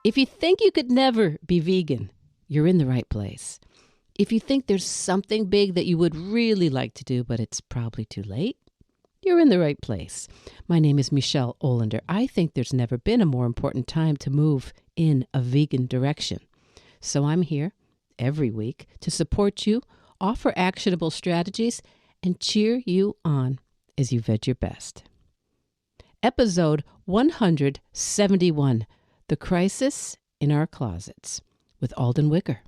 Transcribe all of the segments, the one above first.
If you think you could never be vegan, you're in the right place. If you think there's something big that you would really like to do, but it's probably too late, you're in the right place. My name is Michelle Olander. I think there's never been a more important time to move in a vegan direction. So I'm here every week to support you, offer actionable strategies, and cheer you on as you veg your best. Episode 171, The Crisis in Our Closets, with Alden Wicker.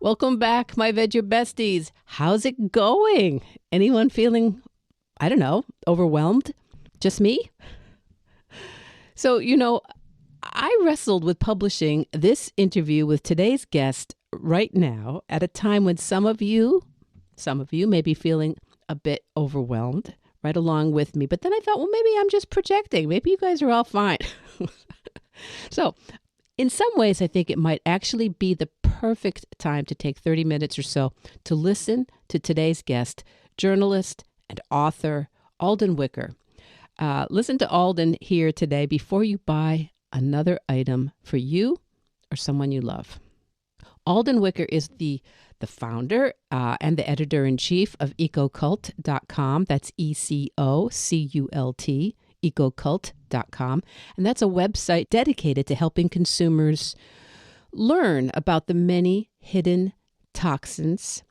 Welcome back, my Veg Your Besties. How's it going? Anyone feeling, overwhelmed? Just me? So, I wrestled with publishing this interview with today's guest right now at a time when some of you may be feeling a bit overwhelmed right along with me. But then I thought, well, maybe I'm just projecting. Maybe you guys are all fine. So in some ways, I think it might actually be the perfect time to take 30 minutes or so to listen to today's guest, journalist and author, Alden Wicker. Listen to Alden here today before you buy another item for you or someone you love. Alden Wicker is the founder and the editor-in-chief of ecocult.com. That's ECOCULT, ecocult.com. And that's a website dedicated to helping consumers learn about the many hidden toxins,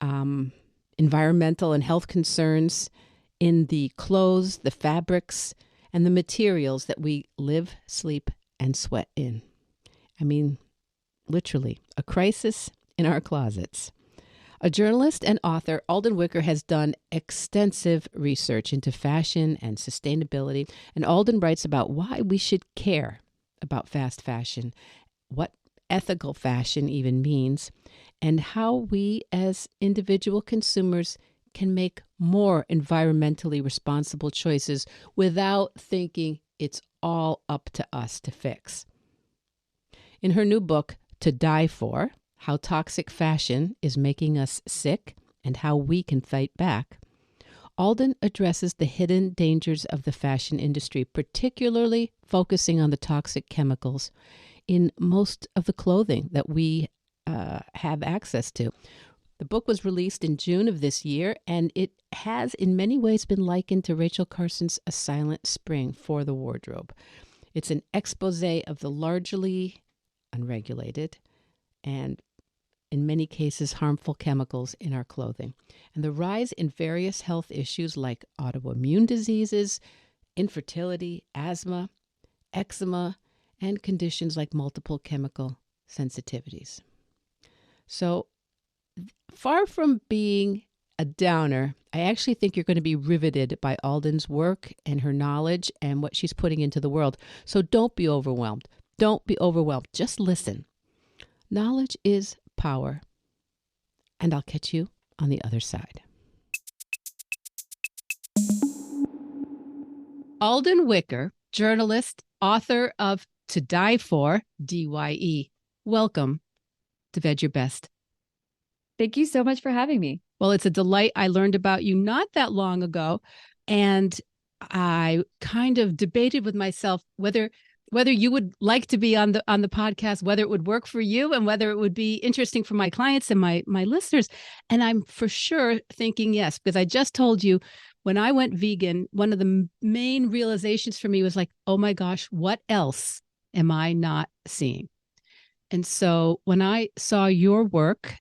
environmental and health concerns in the clothes, the fabrics, and the materials that we live, sleep, and sweat in. I mean, literally, a crisis in our closets. A journalist and author, Alden Wicker has done extensive research into fashion and sustainability, and Alden writes about why we should care about fast fashion, what ethical fashion even means, and how we as individual consumers can make more environmentally responsible choices without thinking it's all up to us to fix. In her new book, To Die For, How Toxic Fashion is Making Us Sick and How We Can Fight Back, Alden addresses the hidden dangers of the fashion industry, particularly focusing on the toxic chemicals in most of the clothing that we have access to. The book was released in June of this year, and it has in many ways been likened to Rachel Carson's A Silent Spring for the Wardrobe. It's an expose of the largely unregulated and in many cases harmful chemicals in our clothing, and the rise in various health issues like autoimmune diseases, infertility, asthma, eczema, and conditions like multiple chemical sensitivities. So far from being a downer, I actually think you're going to be riveted by Alden's work and her knowledge and what she's putting into the world. So don't be overwhelmed. Don't be overwhelmed. Just listen. Knowledge is power. And I'll catch you on the other side. Alden Wicker, journalist, author of To Die For, DYE. Welcome to Veg Your Best. Thank you so much for having me. Well, it's a delight. I learned about you not that long ago, and I kind of debated with myself whether you would like to be on the podcast, whether it would work for you, and whether it would be interesting for my clients and my listeners. And I'm for sure thinking yes, because I just told you when I went vegan, one of the main realizations for me was like, oh my gosh, what else am I not seeing? And so when I saw your work,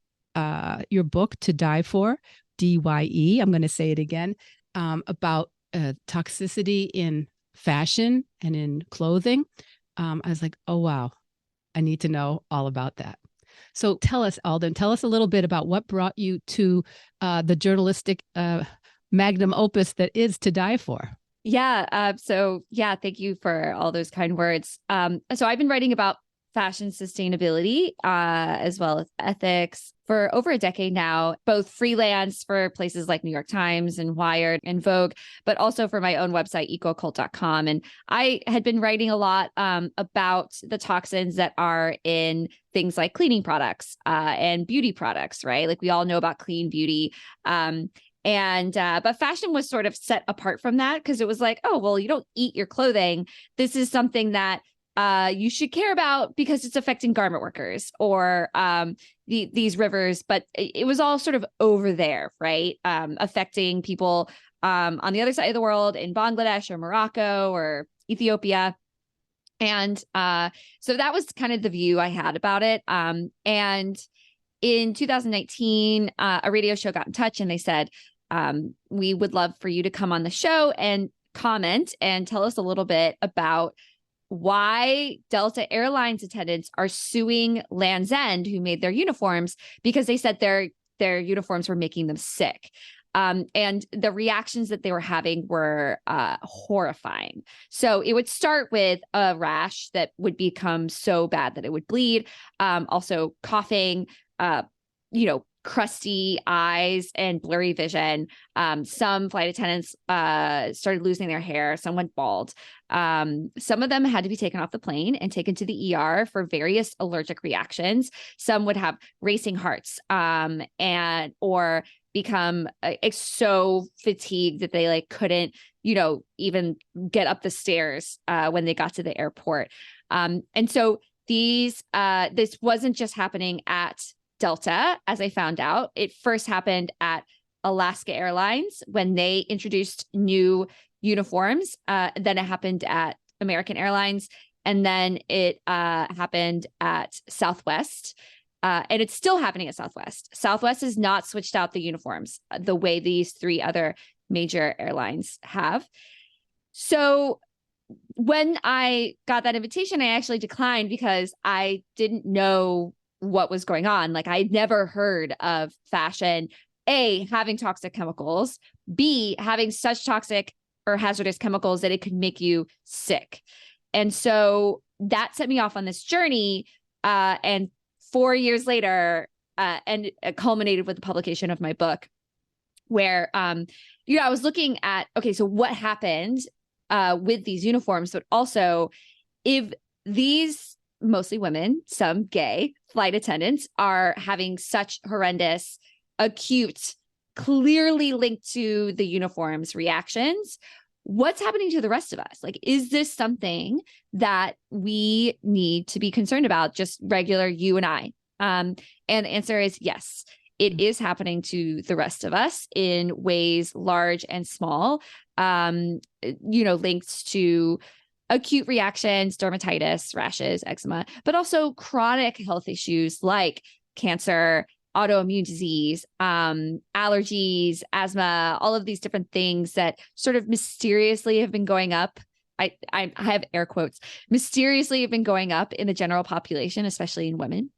your book, To Die For, DYE, I'm going to say it again, about toxicity in fashion and in clothing, I was like, oh, wow, I need to know all about that. So tell us, Alden, tell us a little bit about what brought you to the journalistic magnum opus that is To Die For. Yeah. Thank you for all those kind words. So I've been writing about fashion sustainability, as well as ethics for over a decade now, both freelance for places like New York Times and Wired and Vogue, but also for my own website, ecocult.com. And I had been writing a lot about the toxins that are in things like cleaning products and beauty products, right? Like we all know about clean beauty. But fashion was sort of set apart from that because it was like, oh, well, you don't eat your clothing. This is something that you should care about because it's affecting garment workers or these rivers. But it was all sort of over there, right? Affecting people on the other side of the world in Bangladesh or Morocco or Ethiopia. And so that was kind of the view I had about it. And in 2019, a radio show got in touch and they said, we would love for you to come on the show and comment and tell us a little bit about why Delta Airlines attendants are suing Land's End, who made their uniforms, because they said their uniforms were making them sick. And the reactions that they were having were horrifying. So it would start with a rash that would become so bad that it would bleed. Also coughing, crusty eyes and blurry vision. Some flight attendants started losing their hair. Some went bald. Some of them had to be taken off the plane and taken to the ER for various allergic reactions. Some would have racing hearts or become so fatigued that they couldn't, even get up the stairs when they got to the airport. And so this wasn't just happening at Delta, as I found out. It first happened at Alaska Airlines when they introduced new uniforms. Then it happened at American Airlines. And then it happened at Southwest. And it's still happening at Southwest. Southwest has not switched out the uniforms the way these three other major airlines have. So when I got that invitation, I actually declined because I didn't know what was going on. I'd never heard of fashion, A, having toxic chemicals, B, having such toxic or hazardous chemicals that it could make you sick. And so that set me off on this journey. And 4 years later, and it culminated with the publication of my book, where, I was looking at, okay, so what happened with these uniforms, but also if these mostly women, some gay flight attendants are having such horrendous, acute, clearly linked to the uniforms reactions, what's happening to the rest of us? Is this something that we need to be concerned about, just regular you and I? And the answer is yes, it is happening to the rest of us in ways large and small, linked to acute reactions, dermatitis, rashes, eczema, but also chronic health issues like cancer, autoimmune disease, allergies, asthma, all of these different things that sort of mysteriously have been going up. I have air quotes, mysteriously have been going up in the general population, especially in women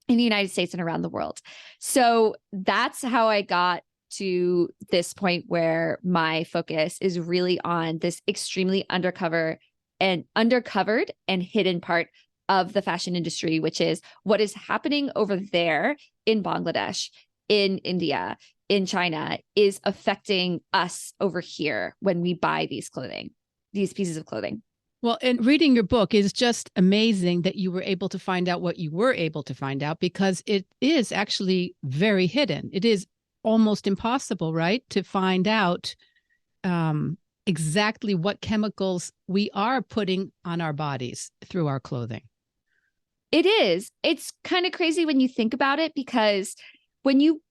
in the United States and around the world. So that's how I got to this point where my focus is really on this extremely undercovered and hidden part of the fashion industry, which is what is happening over there in Bangladesh, in India, in China, is affecting us over here when we buy these pieces of clothing. Well, and reading your book is just amazing that you were able to find out what you were able to find out, because it is actually very hidden. It is almost impossible, right, to find out exactly what chemicals we are putting on our bodies through our clothing. It is. It's kind of crazy when you think about it, because when you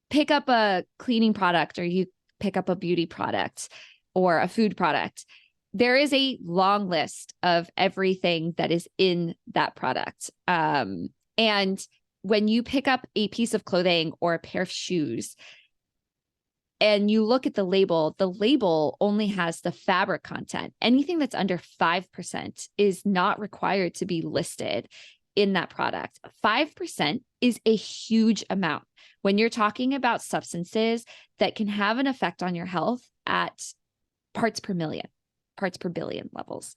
pick up a cleaning product or you pick up a beauty product or a food product, there is a long list of everything that is in that product. And when you pick up a piece of clothing or a pair of shoes and you look at the label only has the fabric content. Anything that's under 5% is not required to be listed in that product. 5% is a huge amount when you're talking about substances that can have an effect on your health at parts per million, parts per billion levels.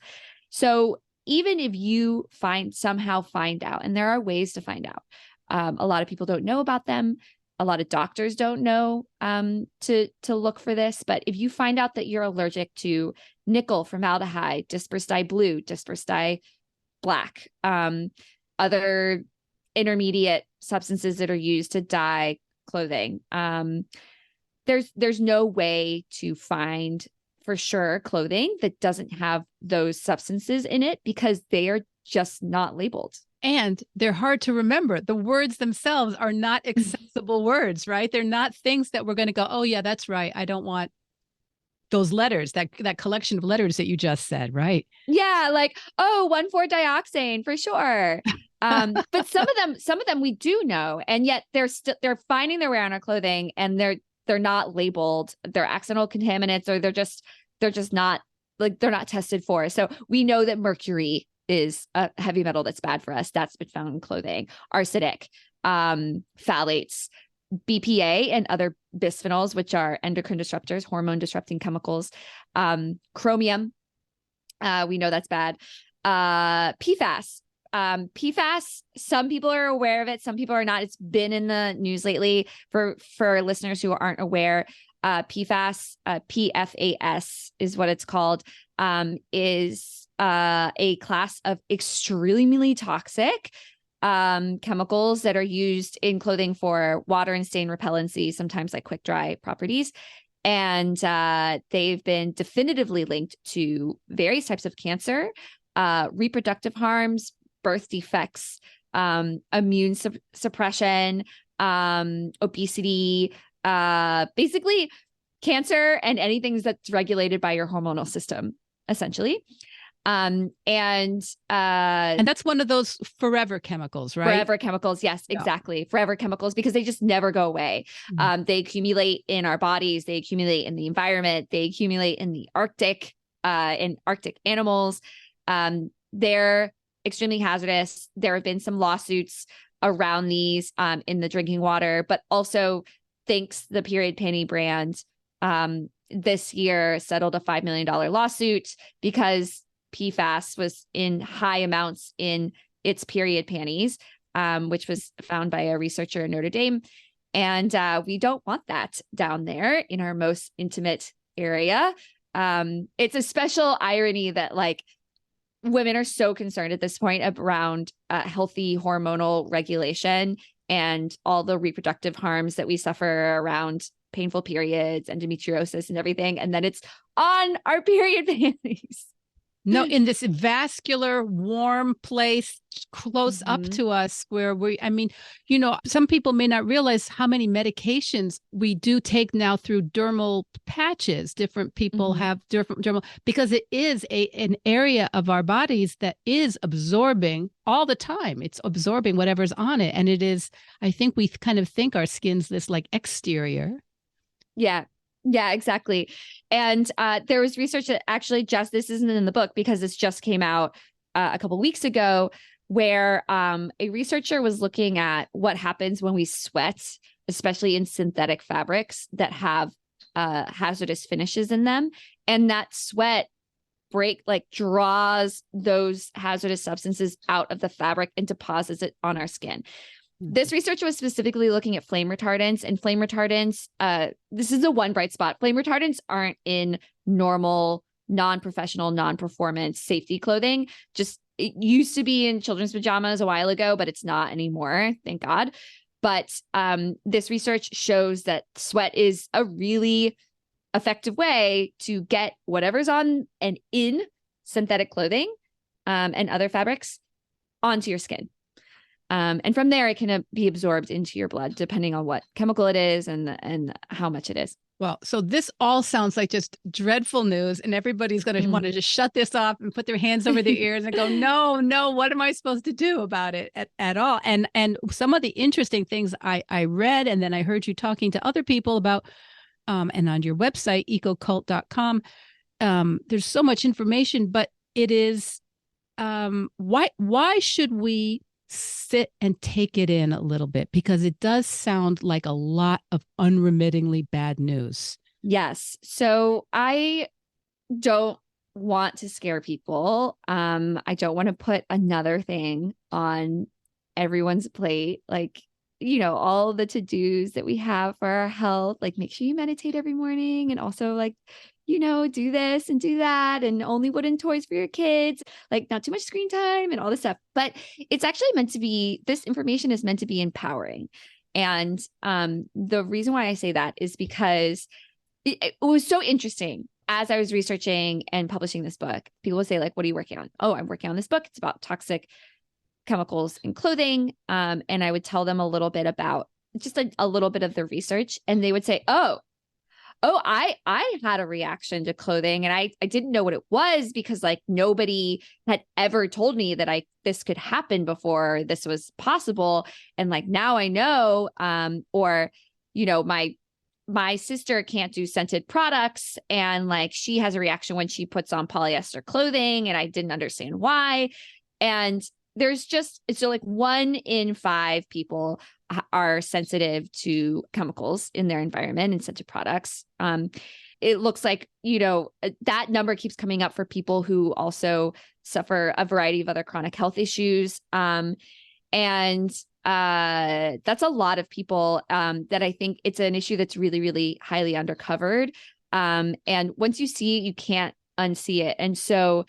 So even if you somehow find out, and there are ways to find out, a lot of people don't know about them. A lot of doctors don't know to look for this. But if you find out that you're allergic to nickel, formaldehyde, dispersed dye blue, dispersed dye black, other intermediate substances that are used to dye clothing, there's no way to find for sure clothing that doesn't have those substances in it because they are just not labeled. And they're hard to remember. The words themselves are not accessible words, right? They're not things that we're going to go, oh yeah, that's right. I don't want those letters, that collection of letters that you just said, right? Yeah, like, oh, 1,4-dioxane for sure. But some of them we do know, and yet they're finding their way on our clothing, and they're not labeled. They're accidental contaminants, or they're just not, like, they're not tested for. So we know that mercury is a heavy metal that's bad for us. That's been found in clothing. Arsenic, phthalates, BPA, and other bisphenols, which are endocrine disruptors, hormone disrupting chemicals. Chromium, we know that's bad. PFAS. PFAS, some people are aware of it, some people are not. It's been in the news lately. For listeners who aren't aware, PFAS, PFAS is what it's called, is a class of extremely toxic chemicals that are used in clothing for water and stain repellency, sometimes like quick dry properties. And they've been definitively linked to various types of cancer, reproductive harms, birth defects, immune suppression, obesity, basically cancer and anything that's regulated by your hormonal system, essentially. And that's one of those forever chemicals, right? Forever chemicals. Yes, exactly. Yeah. Forever chemicals, because they just never go away. Mm-hmm. They accumulate in our bodies. They accumulate in the environment. They accumulate in the Arctic, in Arctic animals. They're extremely hazardous. There have been some lawsuits around these, in the drinking water, but also thanks the period panty brand, this year settled a $5 million lawsuit because PFAS was in high amounts in its period panties, which was found by a researcher in Notre Dame. And we don't want that down there in our most intimate area. It's a special irony that, like, women are so concerned at this point around healthy hormonal regulation and all the reproductive harms that we suffer around painful periods, endometriosis and everything. And then it's on our period panties. No, in this vascular, warm place close up to us where some people may not realize how many medications we do take now through dermal patches. Different people have different dermal, because it is an area of our bodies that is absorbing all the time. It's absorbing whatever's on it. And it is, I think we kind of think our skin's this like exterior. Yeah. Yeah, exactly. And there was research that actually this isn't in the book because this just came out a couple of weeks ago, where a researcher was looking at what happens when we sweat, especially in synthetic fabrics that have hazardous finishes in them. And that sweat draws those hazardous substances out of the fabric and deposits it on our skin. This research was specifically looking at flame retardants, and flame retardants, this is the one bright spot. Flame retardants aren't in normal, non-professional, non-performance safety clothing. Just, it used to be in children's pajamas a while ago, but it's not anymore, thank God. But this research shows that sweat is a really effective way to get whatever's on and in synthetic clothing and other fabrics onto your skin. And from there, it can be absorbed into your blood, depending on what chemical it is and how much it is. Well, so this all sounds like just dreadful news, and everybody's going to want to just shut this off and put their hands over their ears and go, no, what am I supposed to do about it at all? And some of the interesting things I read, and then I heard you talking to other people about, and on your website, ecocult.com, there's so much information, but it is, why should we sit and take it in a little bit, because it does sound like a lot of unremittingly bad news. Yes. So I don't want to scare people. I don't want to put another thing on everyone's plate. Like, you know, all the to-dos that we have for our health, like make sure you meditate every morning, and also like, you know, do this and do that, and only wooden toys for your kids, like not too much screen time and all this stuff. But it's actually meant to be, this information is meant to be empowering. And the reason why I say that is because it was so interesting. As I was researching and publishing this book, people would say like, what are you working on? Oh, I'm working on this book. It's about toxic chemicals in clothing. And I would tell them a little bit about just a little bit of the research. And they would say, oh, I had a reaction to clothing, and I didn't know what it was because like nobody had ever told me that this could happen before, this was possible. And like, now I know, or, you know, my sister can't do scented products, and like she has a reaction when she puts on polyester clothing, and I didn't understand why. And there's just, so like 1 in 5 people are sensitive to chemicals in their environment and scented products. It looks like, you know, that number keeps coming up for people who also suffer a variety of other chronic health issues. And that's a lot of people that I think it's an issue that's really, really highly undercovered. And once you see it, you can't unsee it. And so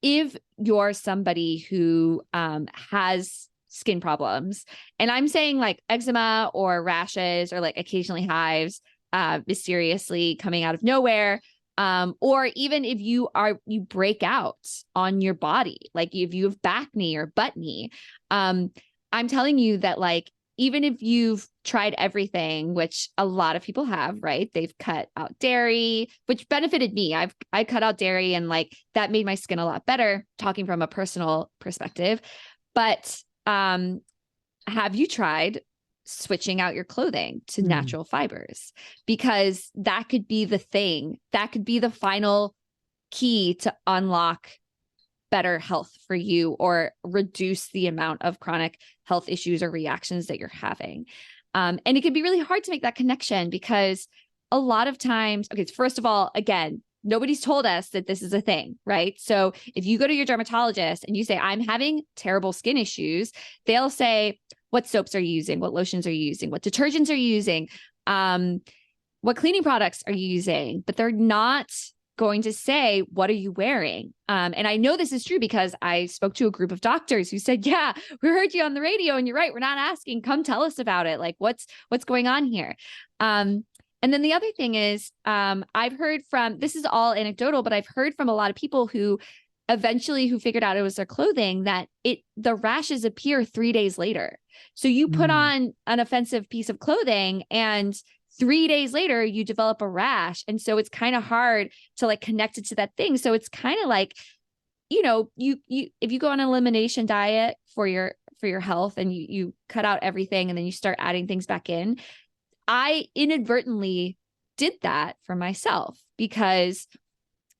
if you're somebody who has skin problems, and I'm saying like eczema or rashes or like occasionally hives mysteriously coming out of nowhere, or even if you break out on your body, like if you have back knee or butt knee, I'm telling you that like, even if you've tried everything, which a lot of people have, right? They've cut out dairy, which benefited me. I cut out dairy, and like that made my skin a lot better, talking from a personal perspective. But have you tried switching out your clothing to natural fibers? Because that could be the thing. That could be the final key to unlock better health for you, or reduce the amount of chronic health issues or reactions that you're having. And it can be really hard to make that connection, because a lot of times, okay, first of all, again, nobody's told us that this is a thing, right? So if you go to your dermatologist and you say, I'm having terrible skin issues, they'll say, what soaps are you using? What lotions are you using? What detergents are you using? What cleaning products are you using? But they're not going to say, what are you wearing? And I know this is true because I spoke to a group of doctors who said, yeah, we heard you on the radio and you're right. We're not asking, come tell us about it. Like what's going on here? And then the other thing is, I've heard from, this is all anecdotal, but I've heard from a lot of people who figured out it was their clothing, that the rashes appear 3 days later. So you put on an offensive piece of clothing, and 3 days later you develop a rash. And so it's kind of hard to like connect it to that thing. So it's kind of like, you know, you if you go on an elimination diet for your health, and you cut out everything and then you start adding things back in. I inadvertently did that for myself, because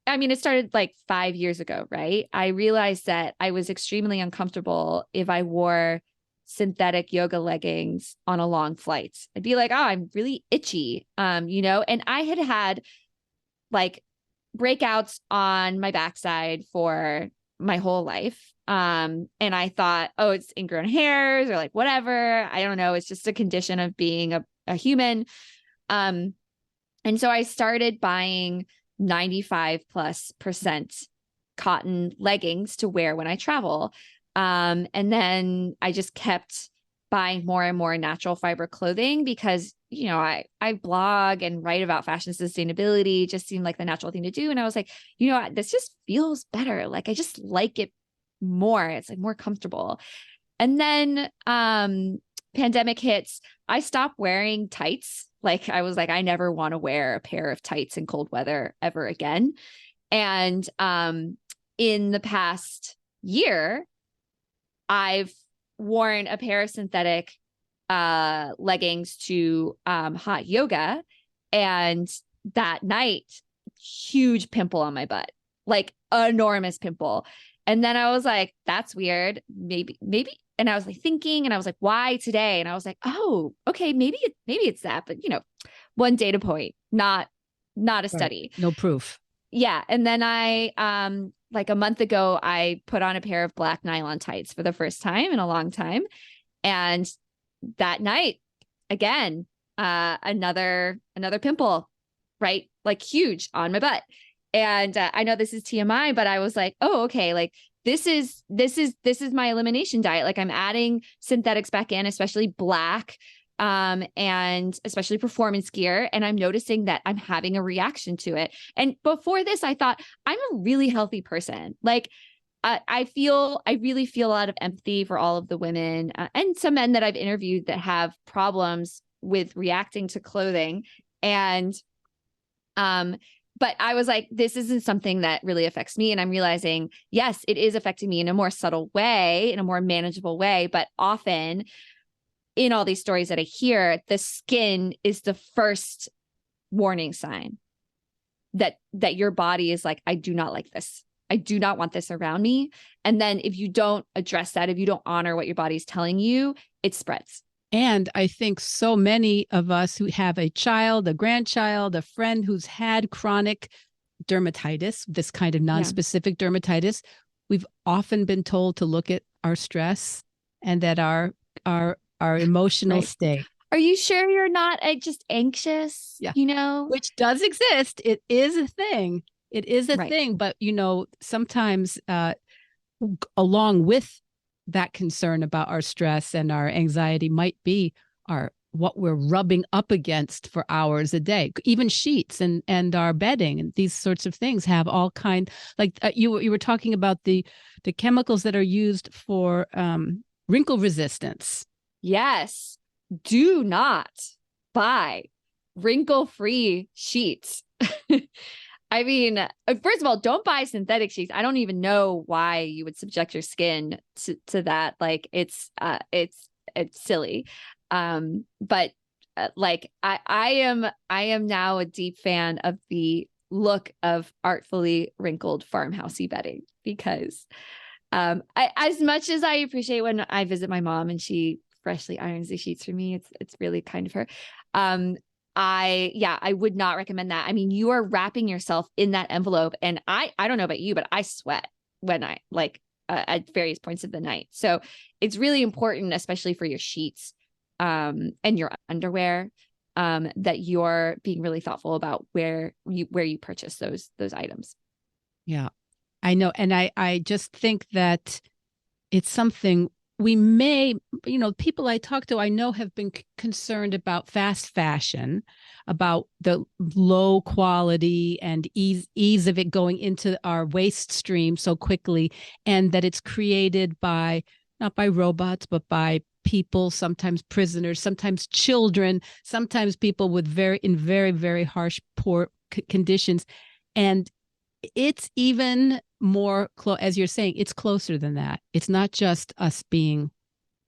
I mean, it started like 5 years ago, right? I realized that I was extremely uncomfortable if I wore synthetic yoga leggings on a long flight. I'd be like, oh, I'm really itchy, you know? And I had like breakouts on my backside for my whole life. And I thought, oh, it's ingrown hairs or like whatever. I don't know. It's just a condition of being a human. And so I started buying 95+% cotton leggings to wear when I travel. And then I just kept buying more and more natural fiber clothing because, you know, I blog and write about fashion sustainability. It just seemed like the natural thing to do. And I was like, you know, this just feels better. Like, I just like it more. It's like more comfortable. And then, pandemic hits, I stopped wearing tights. Like, I was like, I never want to wear a pair of tights in cold weather ever again. And, in the past year, I've worn a pair of synthetic leggings to hot yoga, and that night, huge pimple on my butt, like enormous pimple. And then I was like, that's weird. Maybe. And I was like thinking, and I was like, why today? And I was like, oh, okay, maybe it's that. But, you know, one data point, not a study. Right. No proof. Yeah. And then like a month ago, I put on a pair of black nylon tights for the first time in a long time. And that night, again, another pimple, right? Like huge on my butt. And I know this is TMI, but I was like, oh, okay. Like this is my elimination diet. Like I'm adding synthetics back in, especially black, and especially performance gear. And I'm noticing that I'm having a reaction to it. And before this, I thought I'm a really healthy person. Like I really feel a lot of empathy for all of the women and some men that I've interviewed that have problems with reacting to clothing. And, but I was like, this isn't something that really affects me. And I'm realizing, yes, it is affecting me in a more subtle way, in a more manageable way. But often in all these stories that I hear, the skin is the first warning sign that your body is like, I do not like this. I do not want this around me. And then if you don't address that, if you don't honor what your body's telling you, it spreads. And I think so many of us who have a child, a grandchild, a friend who's had chronic dermatitis, this kind of nonspecific dermatitis, we've often been told to look at our stress and at our emotional state. Are you sure you're not just anxious? Yeah. You know, which does exist. It is a thing. It is a thing. But, sometimes along with that concern about our stress and our anxiety might be what we're rubbing up against for hours a day. Even sheets and our bedding and these sorts of things have all kind, like you were talking about the chemicals that are used for wrinkle resistance. Yes. Do not buy wrinkle-free sheets. I mean, first of all, don't buy synthetic sheets. I don't even know why you would subject your skin to that. Like it's silly. But like I am now a deep fan of the look of artfully wrinkled farmhousey bedding because as much as I appreciate when I visit my mom and she freshly irons the sheets for me, it's really kind of her. I would not recommend that. I mean, you are wrapping yourself in that envelope, and I don't know about you, but I sweat when I at various points of the night. So it's really important, especially for your sheets, and your underwear, that you're being really thoughtful about where you purchase those items. Yeah, I know. And I just think that it's something we may, people I talk to, I know have been concerned about fast fashion, about the low quality and ease of it going into our waste stream so quickly, and that it's created not by robots, but by people, sometimes prisoners, sometimes children, sometimes people with very, very harsh, poor conditions. And it's even more as you're saying, it's closer than that. It's not just us being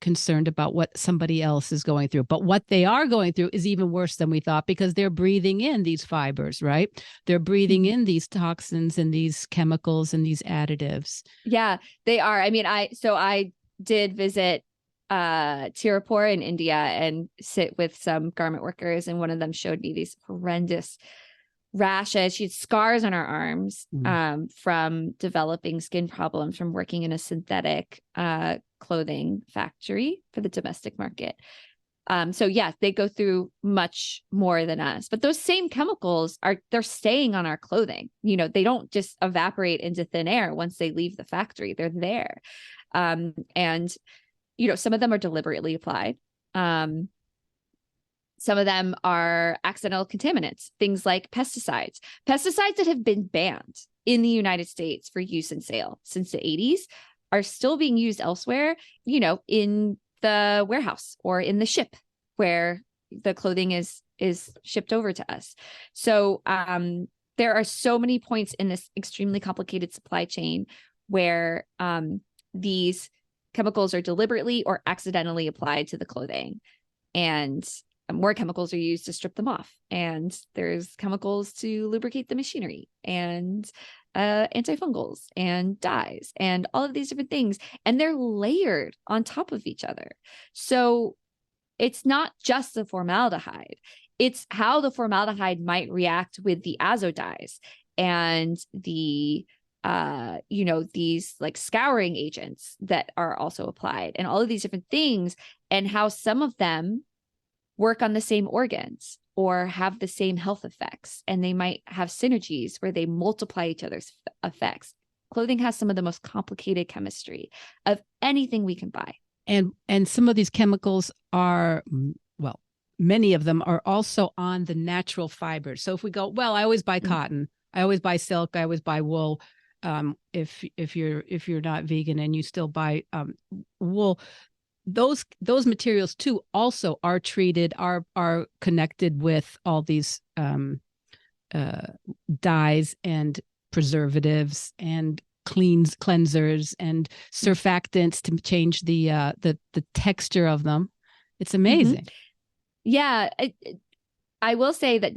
concerned about what somebody else is going through, but what they are going through is even worse than we thought, because they're breathing in these fibers, right? They're breathing in these toxins and these chemicals and these additives. Yeah, they are. I mean, I did visit Tirupur in India and sit with some garment workers, and one of them showed me these horrendous rashes. She had scars on her arms from developing skin problems from working in a synthetic clothing factory for the domestic market. So yeah, they go through much more than us, but those same chemicals they're staying on our clothing. They don't just evaporate into thin air once they leave the factory. They're there. And some of them are deliberately applied. Some of them are accidental contaminants, things like pesticides that have been banned in the United States for use and sale since the 80s are still being used elsewhere, in the warehouse or in the ship where the clothing is shipped over to us. So there are so many points in this extremely complicated supply chain where these chemicals are deliberately or accidentally applied to the clothing. And more chemicals are used to strip them off. And there's chemicals to lubricate the machinery and antifungals and dyes and all of these different things. And they're layered on top of each other. So it's not just the formaldehyde. It's how the formaldehyde might react with the azo dyes and the these like scouring agents that are also applied, and all of these different things, and how some of them work on the same organs or have the same health effects, and they might have synergies where they multiply each other's effects. Clothing has some of the most complicated chemistry of anything we can buy. And some of these chemicals are, well, many of them are also on the natural fibers. So if we go, well, I always buy cotton, I always buy silk, I always buy wool. If you're not vegan and you still buy wool, those materials too also are treated, are connected with all these dyes and preservatives and cleansers and surfactants to change the texture of them. It's amazing. Yeah, I will say that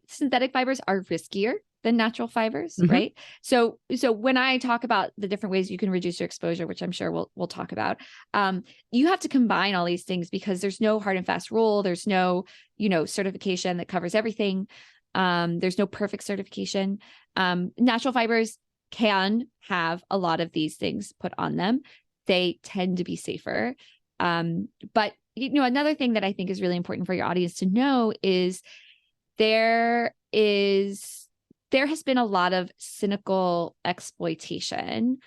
synthetic fibers are riskier than natural fibers, right? So when I talk about the different ways you can reduce your exposure, which I'm sure we'll talk about, you have to combine all these things because there's no hard and fast rule. There's no, certification that covers everything. There's no perfect certification. Natural fibers can have a lot of these things put on them. They tend to be safer. But another thing that I think is really important for your audience to know is there has been a lot of cynical exploitation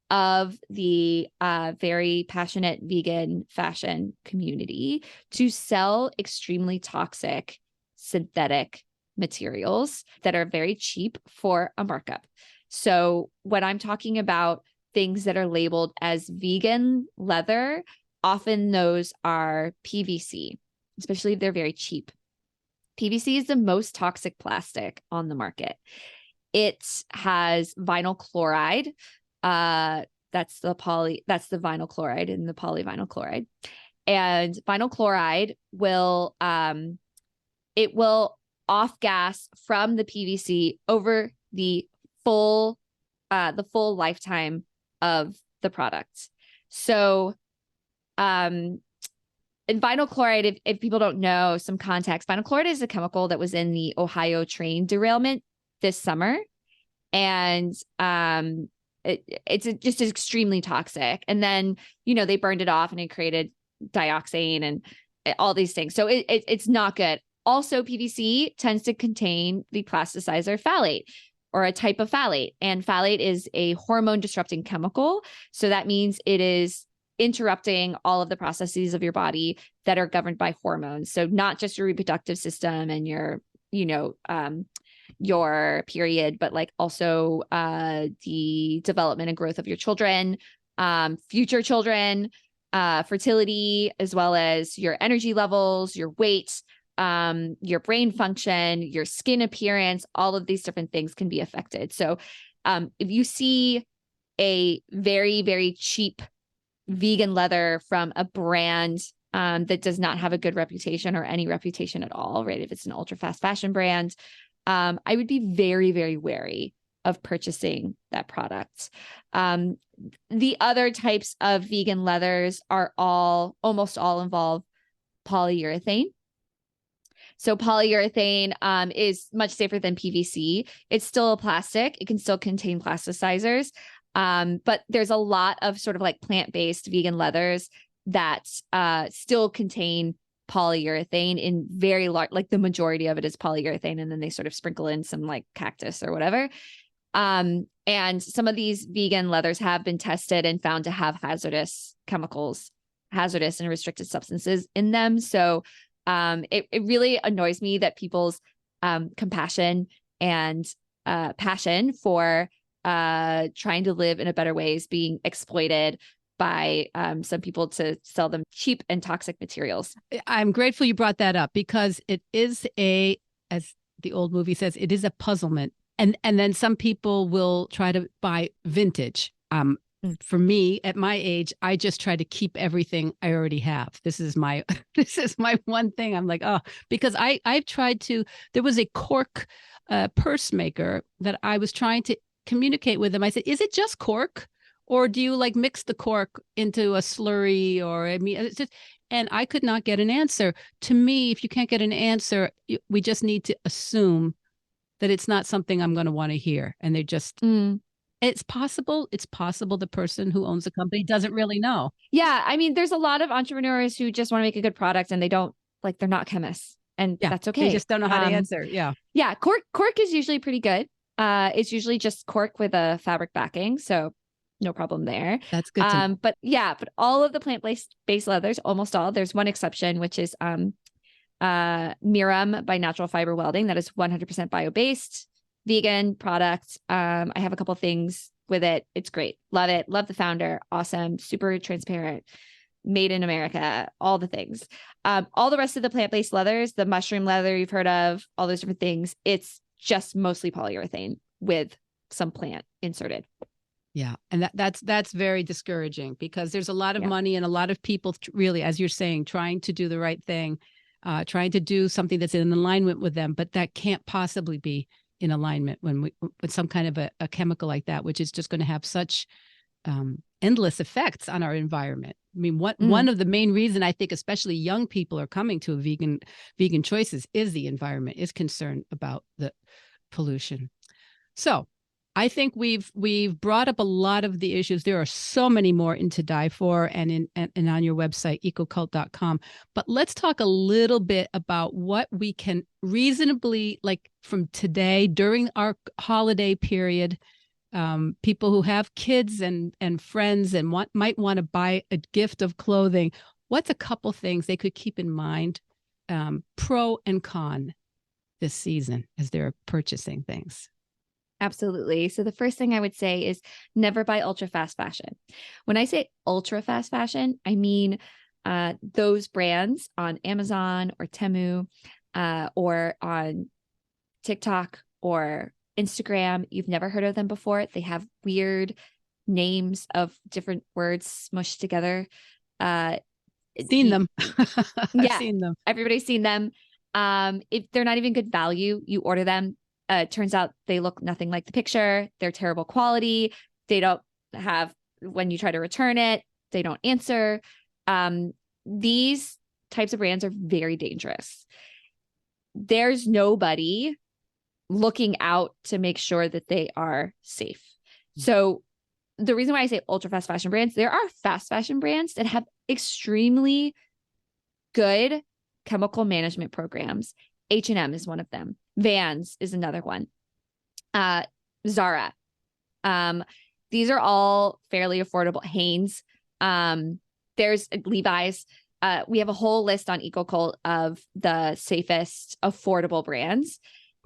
of the very passionate vegan fashion community to sell extremely toxic synthetic materials that are very cheap for a markup. So when I'm talking about things that are labeled as vegan leather, often those are PVC, especially if they're very cheap. PVC is the most toxic plastic on the market. It has vinyl chloride. That's the vinyl chloride and the polyvinyl chloride. And vinyl chloride will off gas from the PVC over the full lifetime of the product. So, and vinyl chloride, if people don't know some context, vinyl chloride is a chemical that was in the Ohio train derailment this summer. And it's just extremely toxic. And then, they burned it off and it created dioxane and all these things. So it's not good. Also, PVC tends to contain the plasticizer phthalate, or a type of phthalate. And phthalate is a hormone disrupting chemical. So that means it is interrupting all of the processes of your body that are governed by hormones. So not just your reproductive system and your period, but like also the development and growth of your children, future children, fertility, as well as your energy levels, your weight, your brain function, your skin appearance. All of these different things can be affected. So if you see a very, very cheap vegan leather from a brand that does not have a good reputation or any reputation at all, right? If it's an ultra fast fashion brand, I would be very, very wary of purchasing that product. The other types of vegan leathers are almost all involve polyurethane. So polyurethane is much safer than PVC. It's still a plastic. It can still contain plasticizers. But there's a lot of sort of like plant-based vegan leathers that still contain polyurethane in very large, like the majority of it is polyurethane, and then they sort of sprinkle in some like cactus or whatever. And some of these vegan leathers have been tested and found to have hazardous chemicals, hazardous and restricted substances in them. So it really annoys me that people's compassion and passion for trying to live in a better way is being exploited by some people to sell them cheap and toxic materials. I'm grateful you brought that up, because it is as the old movie says, it is a puzzlement. And then some people will try to buy vintage. For me, at my age, I just try to keep everything I already have. This is my one thing. I'm like, because I've tried to. There was a cork purse maker that I was trying to communicate with them. I said, "Is it just cork, or do you like mix the cork into a slurry?" Or it's just, and I could not get an answer. To me, if you can't get an answer, we just need to assume that it's not something I'm going to want to hear. And they just, it's possible the person who owns the company doesn't really know. Yeah. I mean, there's a lot of entrepreneurs who just want to make a good product and they're not chemists, and that's okay. They just don't know how to answer. Yeah. Yeah. Cork is usually pretty good. It's usually just cork with a fabric backing. So no problem there. That's good to know. But all of the plant-based leathers, almost all, there's one exception, which is Miram by Natural Fiber Welding. That is 100% bio-based, vegan product. I have a couple things with it. It's great. Love it. Love the founder. Awesome. Super transparent. Made in America. All the things. All the rest of the plant-based leathers, the mushroom leather you've heard of, all those different things, it's just mostly polyurethane with some plant inserted. Yeah. And that's very discouraging, because there's a lot of money and a lot of people really, as you're saying, trying to do the right thing, trying to do something that's in alignment with them, but that can't possibly be in alignment with some kind of a chemical like that, which is just going to have such endless effects on our environment. I mean, one of the main reason I think, especially young people, are coming to vegan choices is the environment, is concern about the pollution. So I think we've brought up a lot of the issues. There are so many more in To Die For and on your website, ecocult.com. But let's talk a little bit about what we can reasonably, like from today during our holiday period, people who have kids and friends and might want to buy a gift of clothing. What's a couple things they could keep in mind, pro and con, this season as they're purchasing things? Absolutely. So the first thing I would say is never buy ultra fast fashion. When I say ultra fast fashion, I mean those brands on Amazon or Temu or on TikTok or Instagram. You've never heard of them before. They have weird names of different words smushed together. Seen them. I've seen them. Everybody's seen them. If they're not even good value, you order them. Turns out they look nothing like the picture. They're terrible quality. They don't have, when you try to return it, they don't answer. These types of brands are very dangerous. There's nobody looking out to make sure that they are safe. So the reason why I say ultra fast fashion brands, there are fast fashion brands that have extremely good chemical management programs. H&M is one of them. Vans is another one. Zara. These are all fairly affordable. Hanes. There's Levi's. We have a whole list on EcoCult of the safest affordable brands,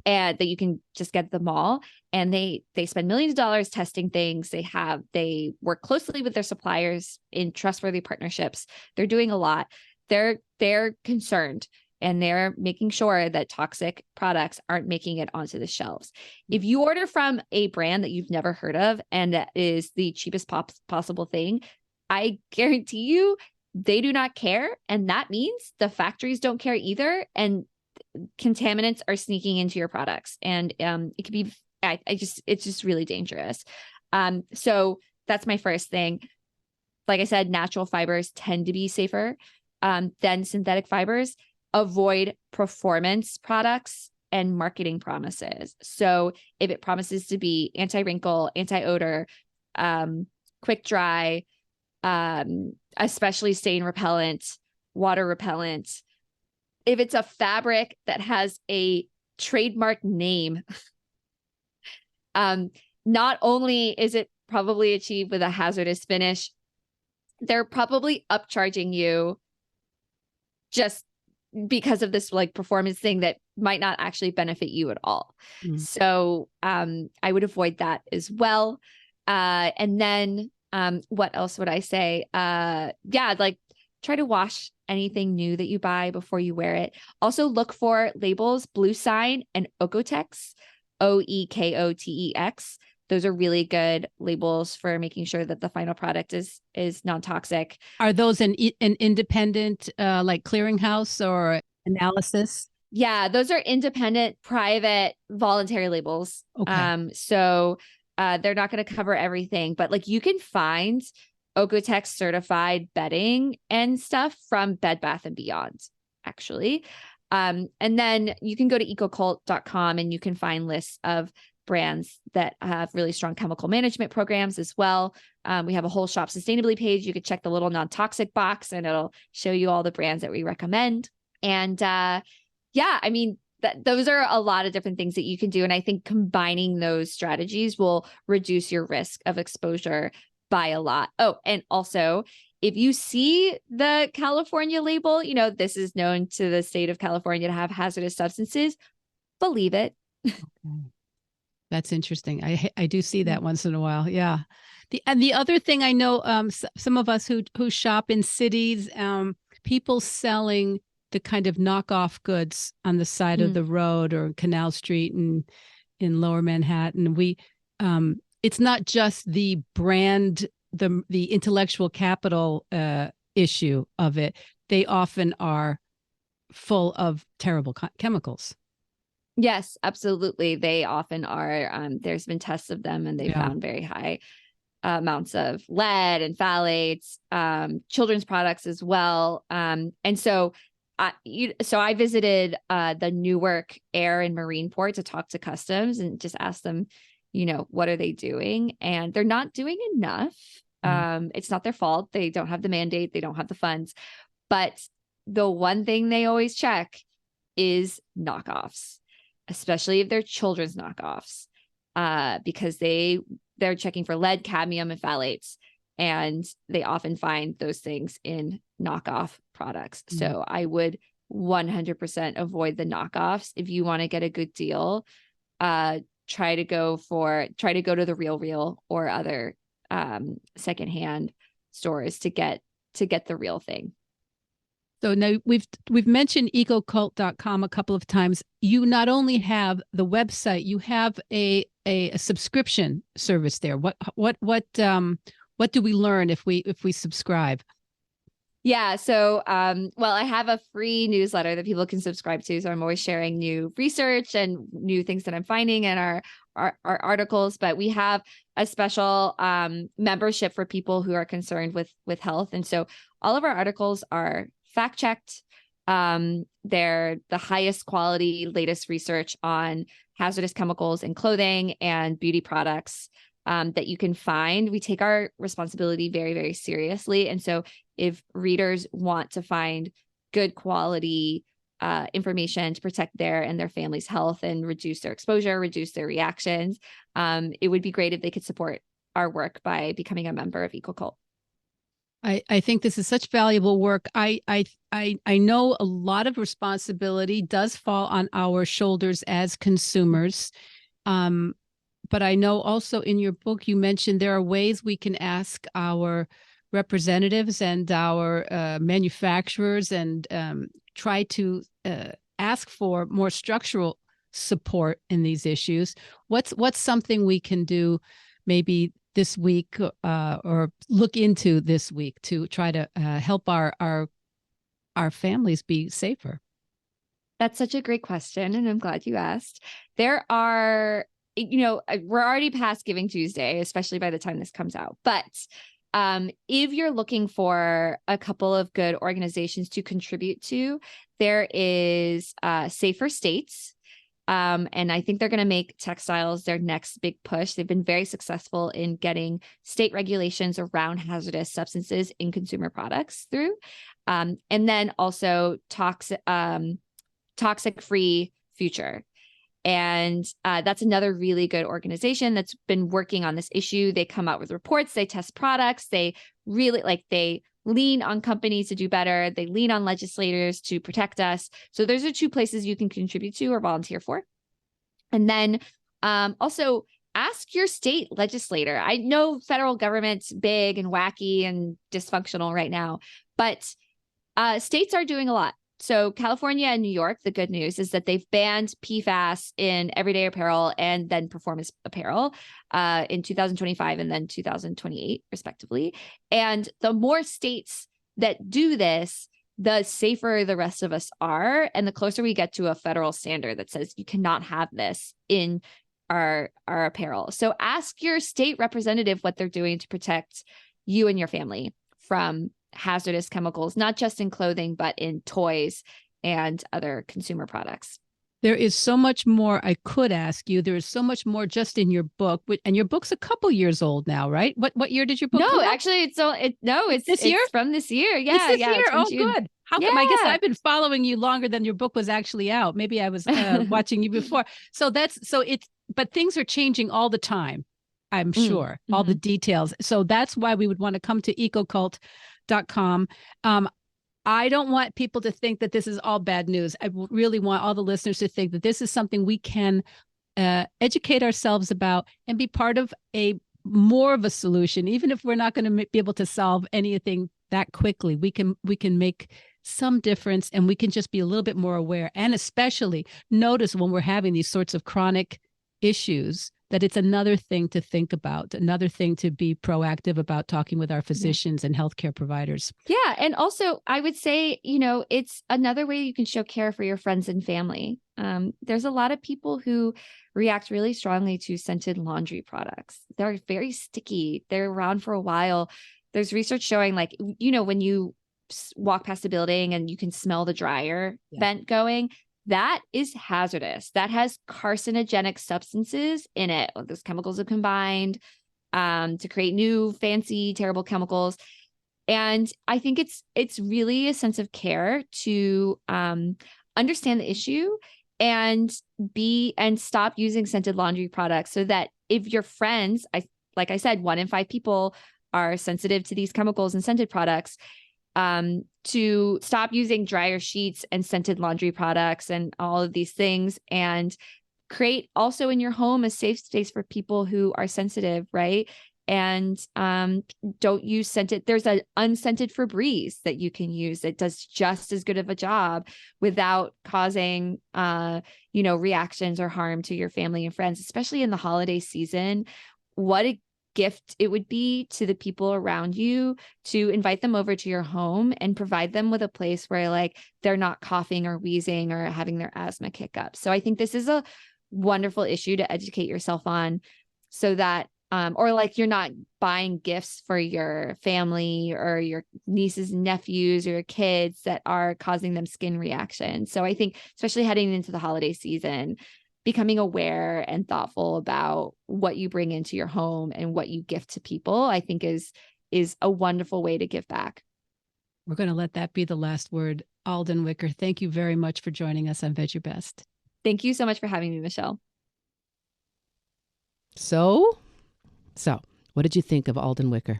and that you can just get at the mall. And they spend millions of dollars testing things. They work closely with their suppliers in trustworthy partnerships. They're doing a lot. They're concerned, and they're making sure that toxic products aren't making it onto the shelves. If you order from a brand that you've never heard of and that is the cheapest possible thing, I guarantee you they do not care. And that means the factories don't care either. And contaminants are sneaking into your products. And it could be, it's just really dangerous. So that's my first thing. Like I said, natural fibers tend to be safer than synthetic fibers. Avoid performance products and marketing promises. So if it promises to be anti-wrinkle, anti-odor, quick dry, especially stain repellent, water repellent, if it's a fabric that has a trademark name, not only is it probably achieved with a hazardous finish, they're probably upcharging you just because of this like performance thing that might not actually benefit you at all. So I would avoid that as well. And then what else would I say? Like try to wash anything new that you buy before you wear it. Also look for labels, Blue Sign and Okotex, Oekotex. Those are really good labels for making sure that the final product is non-toxic. Are those an independent like clearinghouse or analysis? Yeah, those are independent, private, voluntary labels. Okay. So they're not going to cover everything, but like you can find Okotex certified bedding and stuff from Bed Bath & Beyond, actually. And then you can go to ecocult.com and you can find lists of brands that have really strong chemical management programs as well. We have a whole shop sustainably page. You could check the little non-toxic box and it'll show you all the brands that we recommend. And yeah, I mean, those are a lot of different things that you can do. And I think combining those strategies will reduce your risk of exposure by a lot. Oh, and also, if you see the California label, you know, this is known to the state of California to have hazardous substances, believe it. That's interesting. I do see that once in a while. Yeah. The other thing I know, some of us who shop in cities, people selling the kind of knockoff goods on the side of the road or Canal Street and in Lower Manhattan. It's not just the brand, the intellectual capital issue of it. They often are full of terrible chemicals. Yes, absolutely. They often are. There's been tests of them and they found very high amounts of lead and phthalates, children's products as well. And so I visited the Newark Air and Marine Port to talk to customs and just ask them, you know, what are they doing? And they're not doing enough. It's not their fault. They don't have the mandate. They don't have the funds. But the one thing they always check is knockoffs, especially if they're children's knockoffs, because they're checking for lead, cadmium, and phthalates. And they often find those things in knockoff products. So I would 100% avoid the knockoffs. If you want to get a good deal, try to go to the Real or other secondhand stores to get the real thing. So now we've mentioned ecocult.com a couple of times. You not only have the website, you have a subscription service there. What do we learn if we subscribe? Yeah. So, well, I have a free newsletter that people can subscribe to. So I'm always sharing new research and new things that I'm finding in our articles, but we have a special membership for people who are concerned with health. And so all of our articles are fact-checked. They're the highest quality, latest research on hazardous chemicals in clothing and beauty products that you can find. We take our responsibility very, very seriously. And so if readers want to find good quality information to protect their and their family's health and reduce their exposure, reduce their reactions, it would be great if they could support our work by becoming a member of EcoCult. I think this is such valuable work. I know a lot of responsibility does fall on our shoulders as consumers. But I know also in your book, you mentioned there are ways we can ask our representatives and our manufacturers and try to ask for more structural support in these issues. What's something we can do maybe this week or look into this week to try to help our families be safer? That's such a great question, and I'm glad you asked. There are, we're already past Giving Tuesday, especially by the time this comes out. But if you're looking for a couple of good organizations to contribute to, there is Safer States. And I think they're going to make textiles their next big push. They've been very successful in getting state regulations around hazardous substances in consumer products through. And then also Toxic-Free Future. And that's another really good organization that's been working on this issue. They come out with reports, they test products, they really they lean on companies to do better. They lean on legislators to protect us. So those are two places you can contribute to or volunteer for. And then also ask your state legislator. I know federal government's big and wacky and dysfunctional right now, but states are doing a lot. So California and New York, the good news is that they've banned PFAS in everyday apparel and then performance apparel in 2025 and then 2028, respectively. And the more states that do this, the safer the rest of us are. And the closer we get to a federal standard that says you cannot have this in our apparel. So ask your state representative what they're doing to protect you and your family from hazardous chemicals, not just in clothing, but in toys and other consumer products. There is so much more I could ask you. There is so much more just in your book, and your book's a couple years old now, right? What year did your book come out? Actually, it's this year? It's from this year. Yeah, it's this year. It's from Oh, June. Good. How come? I guess I've been following you longer than your book was actually out. Maybe I was watching you before. But things are changing all the time. I'm sure all the details. So that's why we would want to come to ecocult.com. I don't want people to think that this is all bad news. I really want all the listeners to think that this is something we can educate ourselves about and be part of more of a solution. Even if we're not going to be able to solve anything that quickly, we can make some difference, and we can just be a little bit more aware, and especially notice when we're having these sorts of chronic issues that it's another thing to think about, another thing to be proactive about talking with our physicians and healthcare providers. Yeah. And also, I would say, it's another way you can show care for your friends and family. There's a lot of people who react really strongly to scented laundry products. They're very sticky. They're around for a while. There's research showing, like, when you walk past a building and you can smell the dryer vent going, that is hazardous. That has carcinogenic substances in it. Those chemicals have combined to create new, fancy, terrible chemicals. And I think it's really a sense of care to understand the issue and stop using scented laundry products, so that if your friends, like I said, 1 in 5 people are sensitive to these chemicals and scented products, to stop using dryer sheets and scented laundry products and all of these things, and create also in your home a safe space for people who are sensitive, right? And don't use scented. There's an unscented Febreze that you can use that does just as good of a job without causing, reactions or harm to your family and friends, especially in the holiday season. What a gift it would be to the people around you to invite them over to your home and provide them with a place where, like, they're not coughing or wheezing or having their asthma kick up. So I think this is a wonderful issue to educate yourself on, so that or like you're not buying gifts for your family or your nieces and nephews or your kids that are causing them skin reactions. So I think, especially heading into the holiday season, becoming aware and thoughtful about what you bring into your home and what you gift to people, I think is a wonderful way to give back. We're going to let that be the last word. Alden Wicker, thank you very much for joining us on Veg Your Best. Thank you so much for having me, Michelle. So, what did you think of Alden Wicker?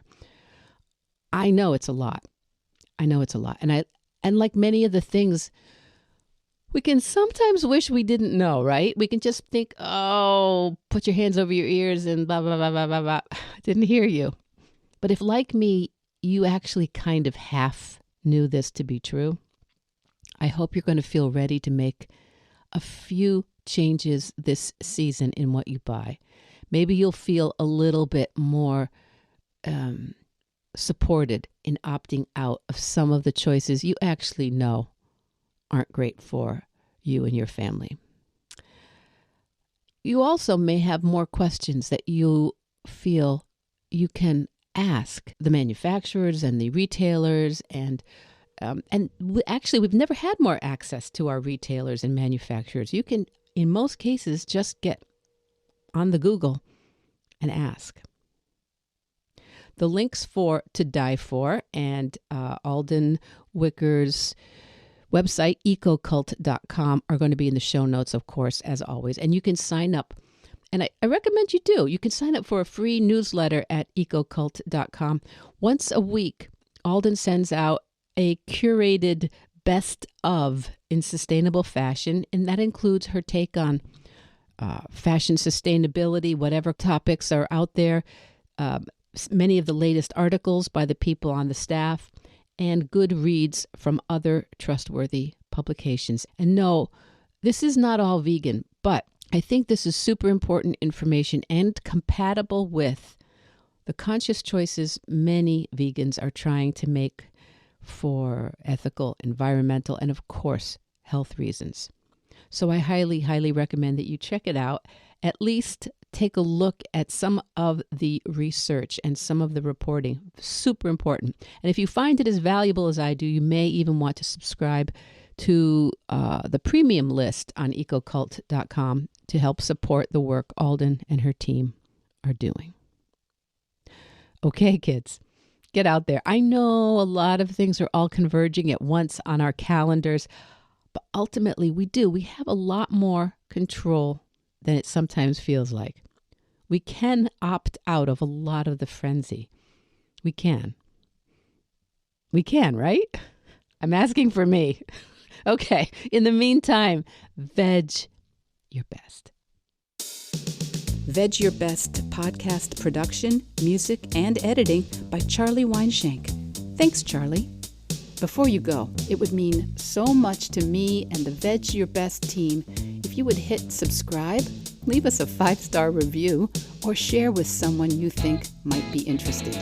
I know it's a lot. And like many of the things, we can sometimes wish we didn't know, right? We can just think, oh, put your hands over your ears and blah, blah, blah, blah, blah, blah. I didn't hear you. But if, like me, you actually kind of half knew this to be true, I hope you're going to feel ready to make a few changes this season in what you buy. Maybe you'll feel a little bit more supported in opting out of some of the choices you actually know aren't great for you and your family. You also may have more questions that you feel you can ask the manufacturers and the retailers, and actually we've never had more access to our retailers and manufacturers. You can, in most cases, just get on the Google and ask. The links for To Die For and Alden Wicker's website, ecocult.com, are going to be in the show notes, of course, as always. And you can sign up. And I recommend you do. You can sign up for a free newsletter at ecocult.com. Once a week, Alden sends out a curated best of in sustainable fashion, and that includes her take on fashion sustainability, whatever topics are out there, many of the latest articles by the people on the staff, and good reads from other trustworthy publications. And no, this is not all vegan, but I think this is super important information and compatible with the conscious choices many vegans are trying to make for ethical, environmental, and of course, health reasons. So I highly, highly recommend that you check it out. At least take a look at some of the research and some of the reporting. Super important. And if you find it as valuable as I do, you may even want to subscribe to the premium list on ecocult.com to help support the work Alden and her team are doing. Okay, kids, get out there. I know a lot of things are all converging at once on our calendars, but ultimately we do. We have a lot more control than it sometimes feels like. We can opt out of a lot of the frenzy. We can. We can, right? I'm asking for me. Okay. In the meantime, veg your best. Veg Your Best podcast production, music, and editing by Charlie Weinshank. Thanks, Charlie. Before you go, it would mean so much to me and the Veg Your Best team if you would hit subscribe, leave us a 5-star review, or share with someone you think might be interested.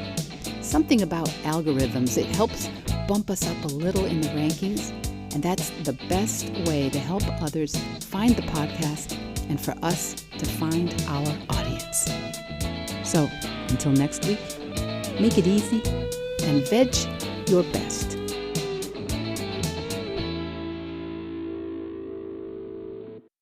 Something about algorithms, it helps bump us up a little in the rankings, and that's the best way to help others find the podcast and for us to find our audience. So, until next week, make it easy and veg your best.